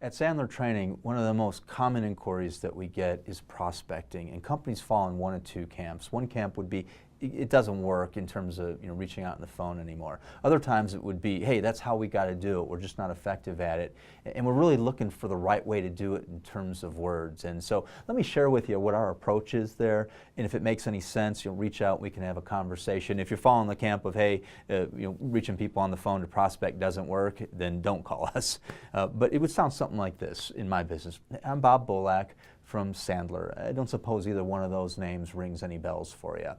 At Sandler Training, one of the most common inquiries that we get is prospecting, and companies fall in one of two camps. One camp would be, it doesn't work in terms of reaching out on the phone anymore. Other times it would be, hey, that's how we got to do it. We're just not effective at it, and we're really looking for the right way to do it in terms of words. And so let me share with you what our approach is there, and if it makes any sense, you'll reach out. We can have a conversation. If you're following the camp of, hey, reaching people on the phone to prospect doesn't work, then don't call us. But it would sound something like this in my business. I'm Bob Bolak from Sandler. I don't suppose either one of those names rings any bells for you.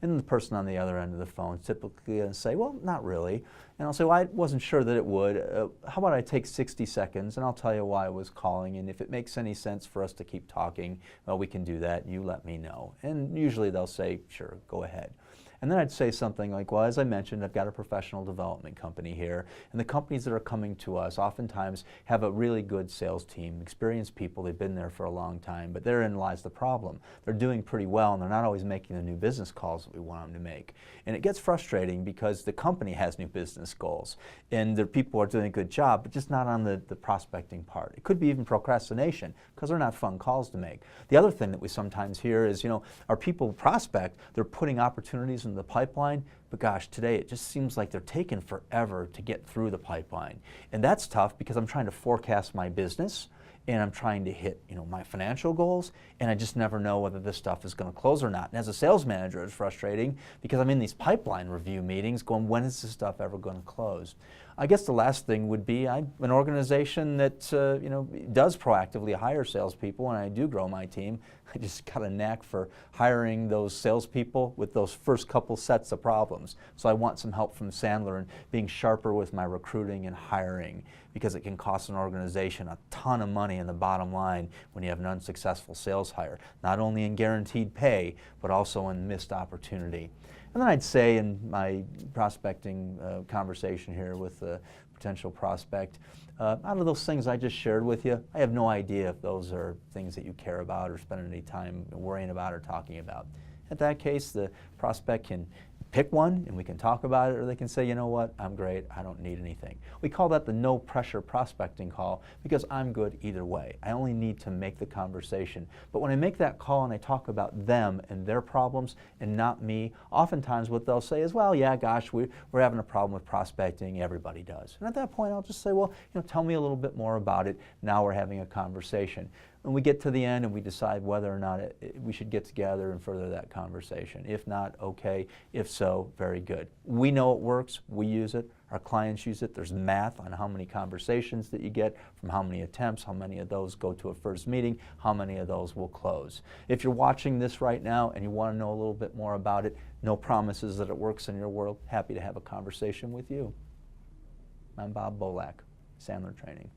And the person on the other end of the phone is typically going to say, well, not really. And I'll say, well, I wasn't sure that it would. How about I take 60 seconds and I'll tell you why I was calling, and if it makes any sense for us to keep talking, well, we can do that. You let me know. And usually they'll say, sure, go ahead. And then I'd say something like, well, as I mentioned, I've got a professional development company here, and the companies that are coming to us oftentimes have a really good sales team, experienced people, they've been there for a long time, but therein lies the problem. They're doing pretty well, and they're not always making the new business calls that we want them to make. And it gets frustrating because the company has new business goals, and their people are doing a good job, but just not on the prospecting part. It could be even procrastination, because they're not fun calls to make. The other thing that we sometimes hear is, our people prospect, they're putting opportunities in the pipeline, but gosh, today it just seems like they're taking forever to get through the pipeline. And that's tough because I'm trying to forecast my business, and I'm trying to hit my financial goals, and I just never know whether this stuff is going to close or not. And as a sales manager, it's frustrating because I'm in these pipeline review meetings going, when is this stuff ever going to close? I guess the last thing would be, I'm an organization that does proactively hire salespeople, and I do grow my team. I just got a knack for hiring those salespeople with those first couple sets of problems. So I want some help from Sandler in being sharper with my recruiting and hiring, because it can cost an organization a ton of money in the bottom line when you have an unsuccessful sales hire, not only in guaranteed pay, but also in missed opportunity. And then I'd say in my prospecting conversation here with the potential prospect, out of those things I just shared with you, I have no idea if those are things that you care about or spend any time worrying about or talking about. In that case, the prospect can pick one and we can talk about it, or they can say, you know what, I'm great, I don't need anything. We call that the no pressure prospecting call, because I'm good either way. I only need to make the conversation. But when I make that call and I talk about them and their problems and not me, oftentimes what they'll say is, well, yeah, gosh, we're having a problem with prospecting, everybody does. And at that point I'll just say, well, tell me a little bit more about it. Now we're having a conversation. And we get to the end and we decide whether or not we should get together and further that conversation. If not, okay. If so, very good. We know it works. We use it. Our clients use it. There's math on how many conversations that you get from how many attempts, how many of those go to a first meeting, how many of those will close. If you're watching this right now and you want to know a little bit more about it, no promises that it works in your world, happy to have a conversation with you. I'm Bob Bolak, Sandler Training.